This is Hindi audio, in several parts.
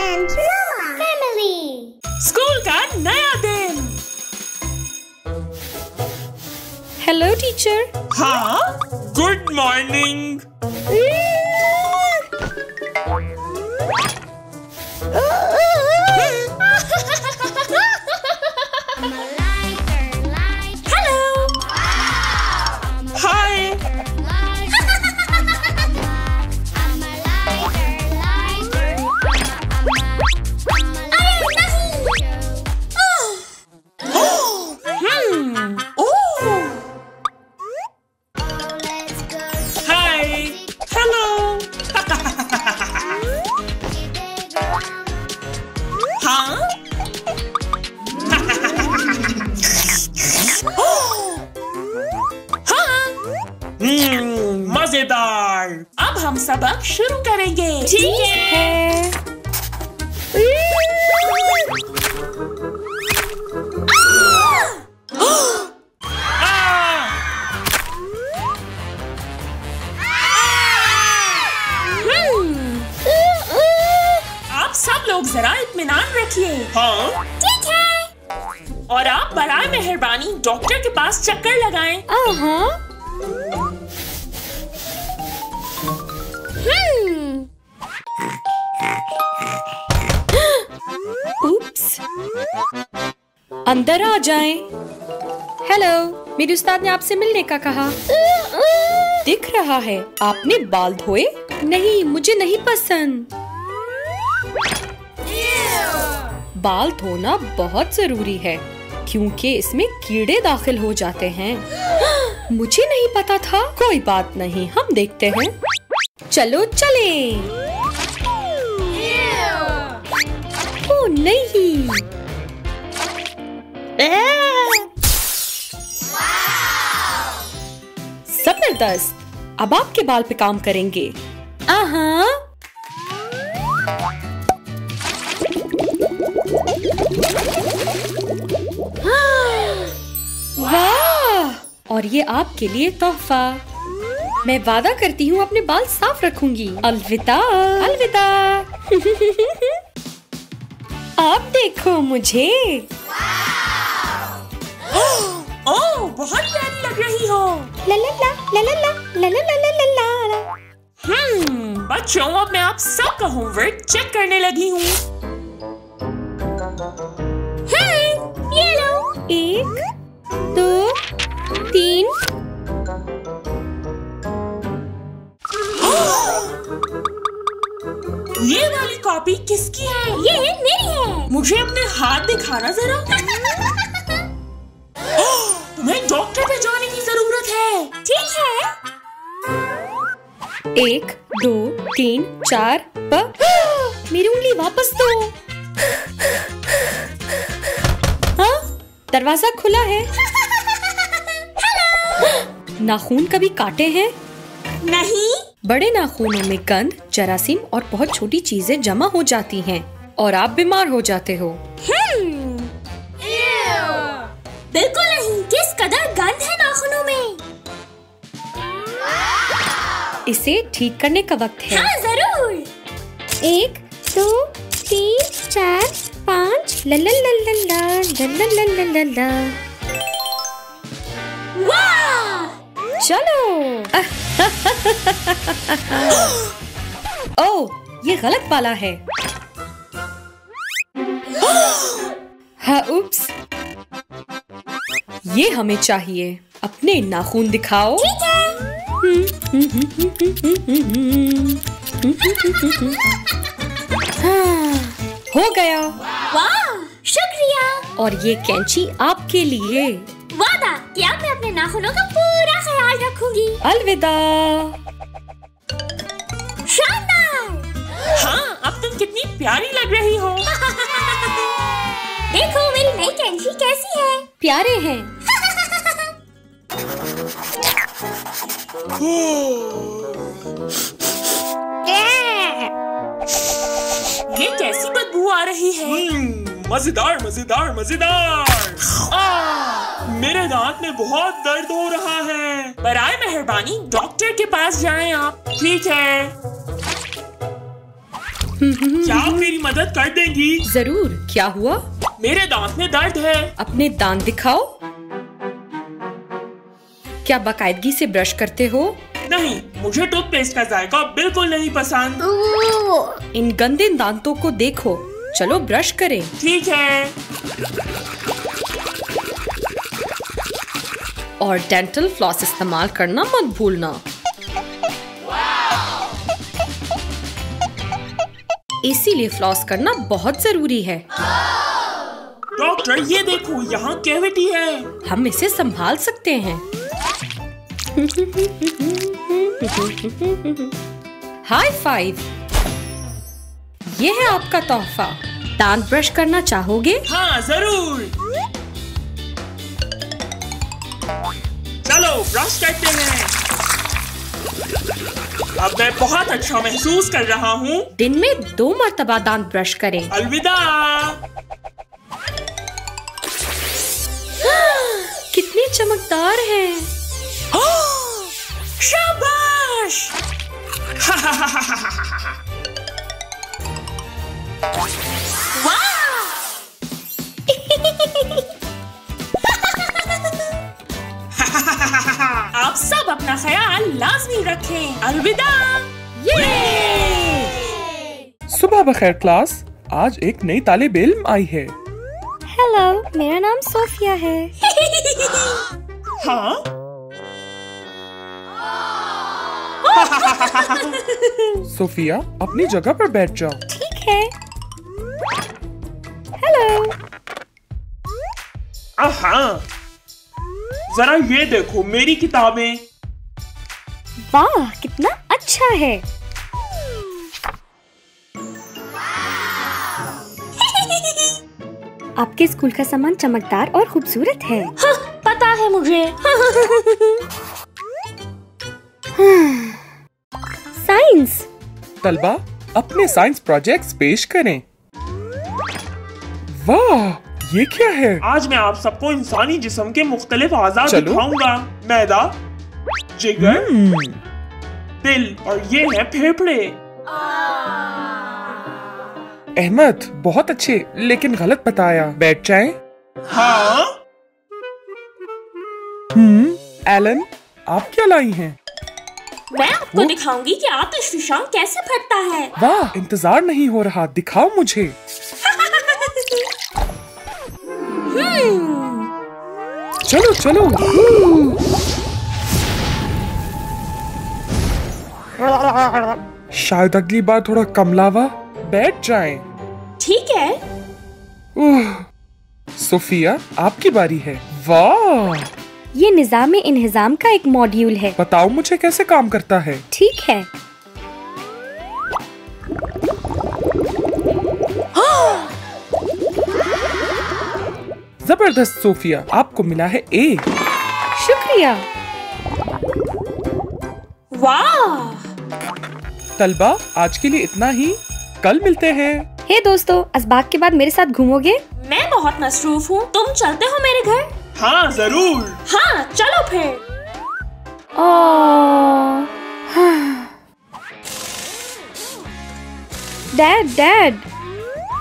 and Mama Family. स्कूल का नया दिन। Hello teacher. हाँ, गुड मॉर्निंग। मजेदार। अब हम सबक शुरू करेंगे। ठीक है। आप सब लोग जरा इत्मीनान रखिए। हाँ, ठीक है। और आप बराए मेहरबानी डॉक्टर के पास चक्कर लगाएं। उप्स। अंदर आ जाएं। हेलो, मेरे उस्ताद ने आपसे मिलने का कहा। दिख रहा है आपने बाल धोए? नहीं, मुझे नहीं पसंद। बाल धोना बहुत जरूरी है क्योंकि इसमें कीड़े दाखिल हो जाते हैं। मुझे नहीं पता था। कोई बात नहीं, हम देखते हैं। चलो चले। ओ नहीं। जबरदस्त। अब आपके बाल पे काम करेंगे। वाह! और ये आपके लिए तोहफा। मैं वादा करती हूँ अपने बाल साफ रखूंगी। अलविदा। अलविदा। आप देखो मुझे। ओह, बहुत प्यारी लग रही हो। ला ला ला ला ला ला ला ला ला ला ला। बच्चों, अब मैं आप सबका होमवर्क चेक करने लगी हूँ। ये लो। 1 2 3। ये वाली कॉपी किसकी है? ये मेरी है। मुझे अपने हाथ दिखाना जरा। तुम्हें डॉक्टर पे जाने की जरूरत है। ठीक है। 1 2 3 4 मेरी उंगली वापस दो। हाँ, दरवाजा खुला है। नाखून कभी काटे हैं? नहीं। बड़े नाखूनों में गंद, जरासीम और बहुत छोटी चीजें जमा हो जाती हैं और आप बीमार हो जाते हो। बिल्कुल नहीं। किस कदर गंद है नाखूनों में। इसे ठीक करने का वक्त है। हाँ, जरूर। 1 2 3 4 5 ला ला ला ला ला ला ला ला ला ला। वाह! चलो। ओह, ये गलत वाला है। हाँ, उप्स। ये हमें चाहिए। अपने नाखून दिखाओ। ठीक है। हाँ, हो गया। वाह, शुक्रिया। और ये कैंची आपके लिए। वादा कि अब मैं अपने नाखूनों का पूरा ख्याल रखूंगी। अलविदा। शानदार। हाँ, अब तुम कितनी प्यारी लग रही हो। देखो मेरी नई कैंची कैसी है। प्यारे हैं। ये कैसी बदबू आ रही है? मजेदार मजेदार मजेदार। मेरे दांत में बहुत दर्द हो रहा है। बराए मेहरबानी डॉक्टर के पास जाएं आप। ठीक है। क्या आप मेरी मदद कर देंगी? जरूर। क्या हुआ? मेरे दांत में दर्द है। अपने दांत दिखाओ। क्या बाकायदगी से ब्रश करते हो? नहीं, मुझे टूथपेस्ट का जायका बिल्कुल नहीं पसंद। इन गंदे दांतों को देखो। चलो ब्रश करें। ठीक है। और डेंटल फ्लॉस इस्तेमाल करना मत भूलना। इसीलिए फ्लॉस करना बहुत जरूरी है। डॉक्टर, ये देखो, यहाँ कैविटी है। हम इसे संभाल सकते हैं। High five. ये है आपका तोहफा। दांत ब्रश करना चाहोगे? हाँ, जरूर। चलो ब्रश करते हैं। अब मैं बहुत अच्छा महसूस कर रहा हूँ। दिन में 2 मर्तबा दांत ब्रश करें। अलविदा। कितने चमकदार हैं। शाबाश। आप सब अपना ख्याल लाजमी रखें। अलविदा। सुबह बखैर क्लास। आज एक नई तालिब इल्म आई है। हेलो, मेरा नाम सोफिया है। हाँ? सोफिया, अपनी जगह पर बैठ जाओ। ठीक है। हेलो। हाँ, जरा ये देखो मेरी किताबें। वाह, कितना अच्छा है। आपके स्कूल का सामान चमकदार और खूबसूरत है। हाँ, पता है मुझे। साइंस। तलबा, अपने साइंस प्रोजेक्ट्स पेश करें। वाह, ये क्या है? आज मैं आप सबको इंसानी जिस्म के मुख्तलिफ आज़ा चलो। दिखाऊंगा। मैदा, जिगर, दिल और ये है फेफड़े। अहमद, बहुत अच्छे लेकिन गलत बताया। बैठ जाएं। हाँ? एलन, आप क्या लाई हैं? मैं आपको दिखाऊंगी कि आतिशफशां कैसे फटता है। वाह, इंतजार नहीं हो रहा, दिखाओ मुझे। चलो चलो। शायद अगली बार थोड़ा कम लावा। बैठ जाएं। ठीक है। सोफिया, आपकी बारी है। वाह, ये निज़ाम इंहिज़ाम का एक मॉड्यूल है। बताओ मुझे कैसे काम करता है। ठीक है। जबरदस्त सोफिया, आपको मिला है ए। शुक्रिया। वाह। तलबा, आज के लिए इतना ही। कल मिलते हैं। हे दोस्तों, अस्बाक के बाद मेरे साथ घूमोगे? मैं बहुत मसरूफ हूँ। तुम चलते हो मेरे घर? हाँ, जरूर। हाँ, चलो फिर। डैड।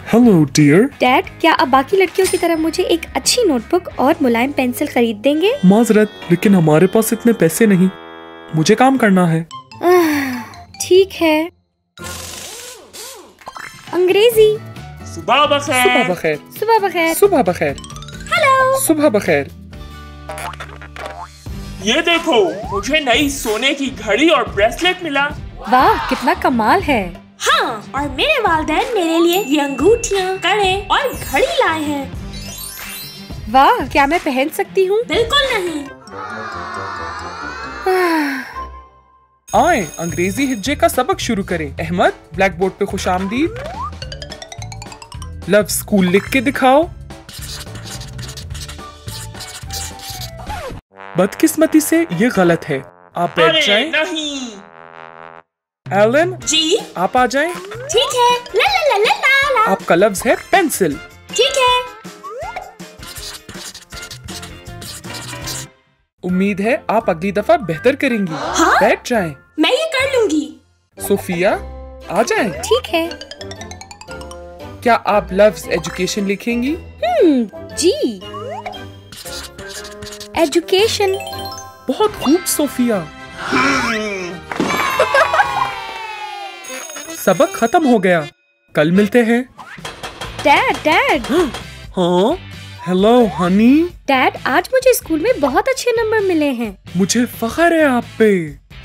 Hello dear. डैड, क्या आप बाकी लड़कियों की तरह मुझे एक अच्छी नोटबुक और मुलायम पेंसिल खरीद देंगे? माजरत, लेकिन हमारे पास इतने पैसे नहीं। मुझे काम करना है। ठीक है। अंग्रेजी। सुबह बखैर। सुबह बखैर। सुबह बखैर। सुबह बखैर। हेलो। सुबह बखैर। ये देखो, मुझे नई सोने की घड़ी और ब्रेसलेट मिला। वाह, कितना कमाल है। हाँ, और मेरे वालिदैन मेरे लिए ये अंगूठियाँ, कड़े और घड़ी लाए हैं। वाह, क्या मैं पहन सकती हूँ? बिल्कुल नहीं। आए, अंग्रेजी हिज्जे का सबक शुरू करें। अहमद, ब्लैक बोर्ड पे खुशामदीद। लव स्कूल लिख के दिखाओ। बदकिस्मती से ये गलत है। आप बैठ अरे जाएं। नहीं। एलन, जी, आप आ जाएं। ठीक है। ला ला ला ला ला ला। आपका लफ्ज है पेंसिल। ठीक है। उम्मीद है आप अगली दफा बेहतर करेंगी। हाँ? बैठ जाएं। मैं ये कर लूंगी। सोफिया, आ जाएं। ठीक है। क्या आप लव्स एजुकेशन लिखेंगी? जी। एजुकेशन। बहुत खूब सोफिया। सबक खत्म हो गया, कल मिलते हैं। डैड। हाँ, हेलो हनी। डैड, आज मुझे स्कूल में बहुत अच्छे नंबर मिले हैं। मुझे फख्र है आप पे।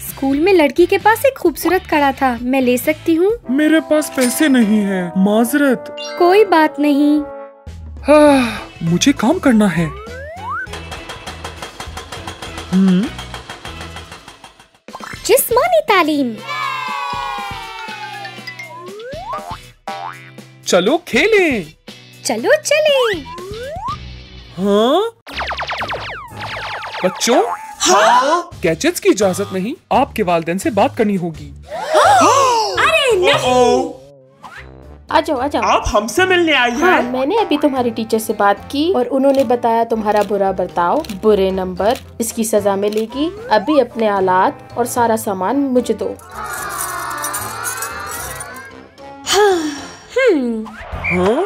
स्कूल में लड़की के पास एक खूबसूरत कड़ा था, मैं ले सकती हूँ? मेरे पास पैसे नहीं है, माजरत। कोई बात नहीं। मुझे काम करना है। जिस्मानी तालीम। चलो खेलें। चलो चलें। हाँ बच्चों, हाँ? गैजेट्स की इजाजत नहीं, आपके वालिदैन से बात करनी होगी। अरे नहीं। आ जाओ। आप हमसे मिलने आई हैं? हाँ, मैंने अभी तुम्हारी टीचर से बात की और उन्होंने बताया तुम्हारा बुरा बर्ताव, बुरे नंबर, इसकी सजा मिलेगी। अभी अपने आलात और सारा सामान मुझे दो। हाँ?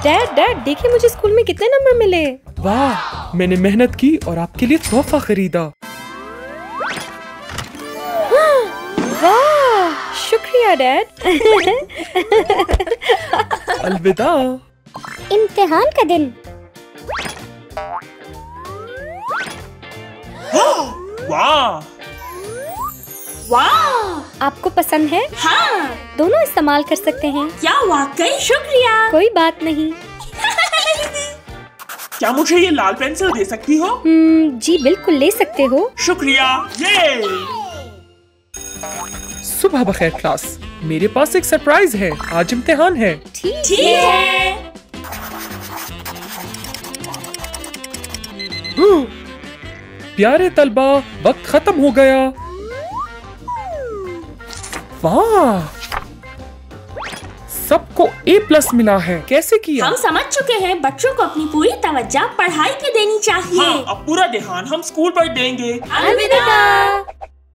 डैड, देखिए मुझे स्कूल में कितने नंबर मिले। वाह, मैंने मेहनत की और आपके लिए तोहफा खरीदा। वाह, शुक्रिया डैड। अलविदा। इम्तिहान का दिन। वाह वाह, आपको पसंद है? हाँ। दोनों इस्तेमाल कर सकते हैं। क्या वाकई? शुक्रिया। कोई बात नहीं। क्या मुझे ये लाल पेंसिल दे सकती हो? जी बिल्कुल, ले सकते हो। शुक्रिया। ये सुबह बखैर क्लास, मेरे पास एक सरप्राइज है। आज इम्तिहान है। ठीक है। प्यारे तलबा, वक्त खत्म हो गया। वाह, सबको A+ मिला है। कैसे किया? हम समझ चुके हैं, बच्चों को अपनी पूरी तवज्जो पढ़ाई पे देनी चाहिए। हाँ, अब पूरा ध्यान हम स्कूल पर देंगे। अलविदा।